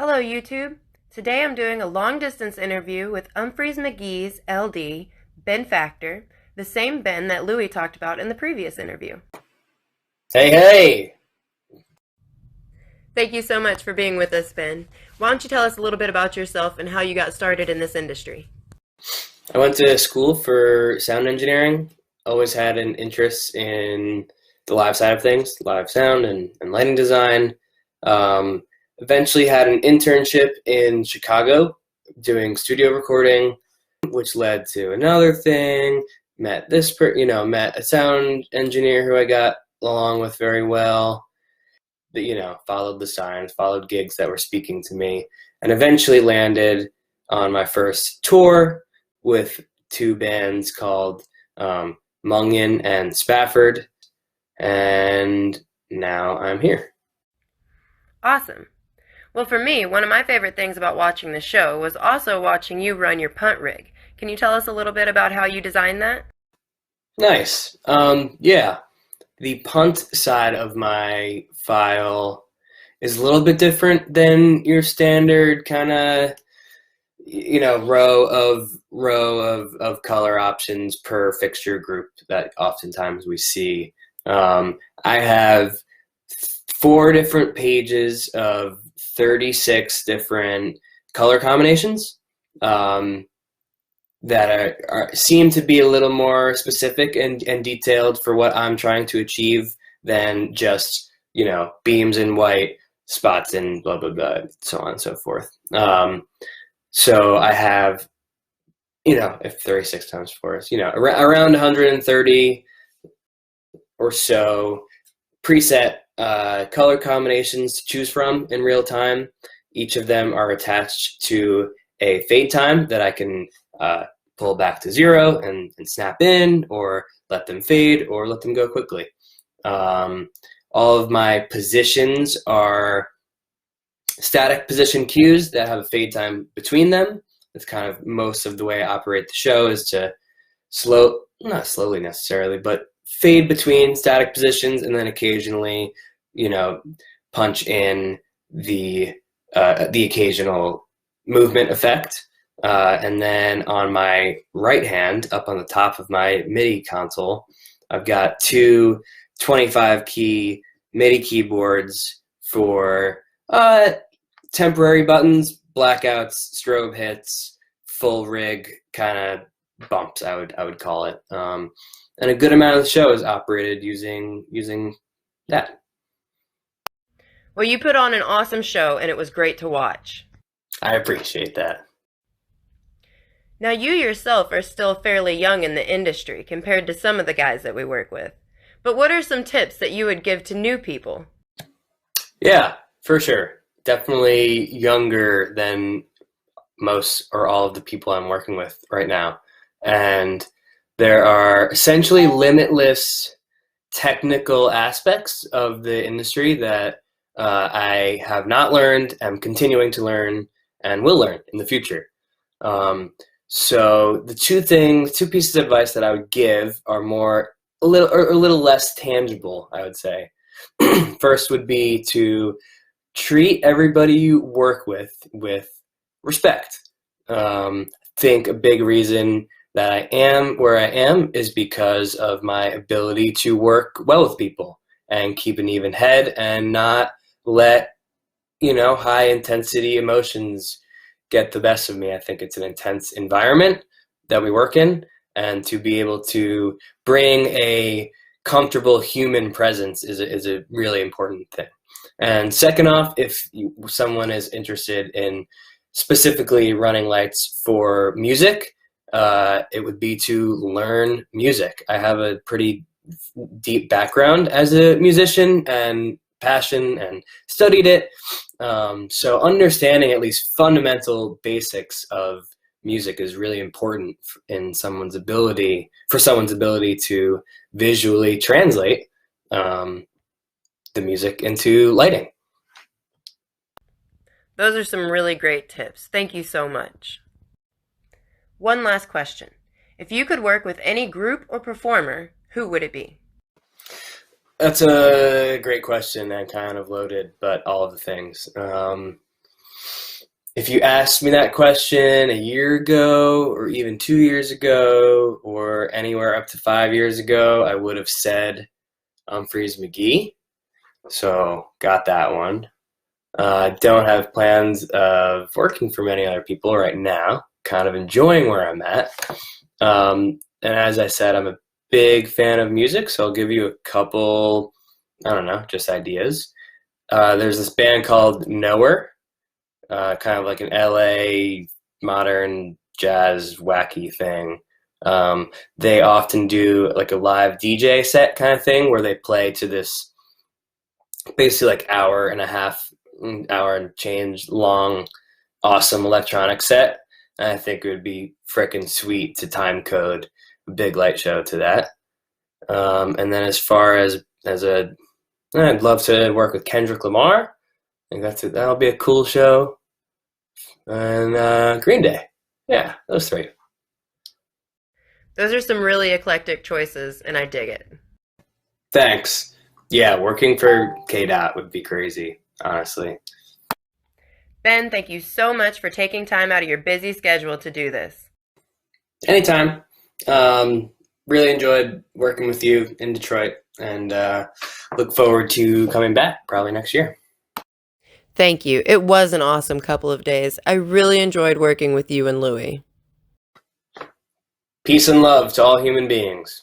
Hello YouTube! Today I'm doing a long-distance interview with Umphrey's McGee's LD, Ben Factor, the same Ben that Louie talked about in the previous interview. Hey, hey! Thank you so much for being with us, Ben. Why don't you tell us a little bit about yourself and how you got started in this industry? I went to school for sound engineering. Always had an interest in the live side of things, live sound and lighting design. Um, Eventually had an internship in Chicago doing studio recording, which led to another thing. Met met a sound engineer who I got along with very well. Followed the signs, followed gigs that were speaking to me, and eventually landed on my first tour with two bands called Mungan and Spafford, and now I'm here. Awesome! Well, for me, one of my favorite things about watching the show was also watching you run your punt rig. Can you tell us a little bit about how you designed that? Nice. Yeah, the punt side of my file is a little bit different than your standard kind of row of color options per fixture group that oftentimes we see. I have four different pages of 36 different color combinations that seem to be a little more specific and detailed for what I'm trying to achieve than just beams in white, spots in blah blah blah, so on and so forth. So I have, if 36 times 4 is, around 130 or so preset color combinations to choose from in real time. Each of them are attached to a fade time that I can pull back to 0 and snap in, or let them fade, or let them go quickly. All of my positions are static position cues that have a fade time between them. That's kind of most of the way I operate the show, is to not slowly necessarily, but fade between static positions, and then occasionally, punch in the occasional movement effect. And then on my right hand, up on the top of my MIDI console, I've got two 25-key MIDI keyboards for temporary buttons, blackouts, strobe hits, full rig kind of bumps, I would call it. And a good amount of the show is operated using that. Well, you put on an awesome show, and it was great to watch. I appreciate that. Now, you yourself are still fairly young in the industry compared to some of the guys that we work with. But what are some tips that you would give to new people? Yeah, for sure. Definitely younger than most or all of the people I'm working with right now. And there are essentially limitless technical aspects of the industry that I have not learned, am continuing to learn, and will learn in the future. So the two pieces of advice that I would give are a little less tangible, I would say. First would be to treat everybody you work with respect. Think a big reason that I am where I am is because of my ability to work well with people and keep an even head and not let high intensity emotions get the best of me. I think it's an intense environment that we work in, and to be able to bring a comfortable human presence is a really important thing. And second off, if someone is interested in specifically running lights for music, it would be to learn music. I have a pretty deep background as a musician and passion, and studied it. So understanding at least fundamental basics of music is really important in someone's ability to visually translate the music into lighting. Those are some really great tips. Thank you so much. One last question. If you could work with any group or performer, who would it be? That's a great question and kind of loaded, but all of the things. If you asked me that question a year ago, or even 2 years ago, or anywhere up to 5 years ago, I would have said Umphrey's McGee. So got that one. Don't have plans of working for many other people right now. Kind of enjoying where I'm at. And as I said, I'm a big fan of music, so I'll give you a couple, I don't know, just ideas. There's this band called Knower, kind of like an LA modern jazz wacky thing. They often do like a live DJ set kind of thing where they play to this basically like hour and a half, hour and change long, awesome electronic set. And I think it would be freaking sweet to time code a big light show to that. And then as far as a, I'd love to work with Kendrick Lamar. I think that'll be a cool show. And Green Day. Yeah, those three. Those are some really eclectic choices, and I dig it. Thanks. Yeah, working for KDOT would be crazy, honestly. Ben, thank you so much for taking time out of your busy schedule to do this. Anytime. Really enjoyed working with you in Detroit, and look forward to coming back probably next year. Thank you. It was an awesome couple of days. I really enjoyed working with you and Louie. Peace and love to all human beings.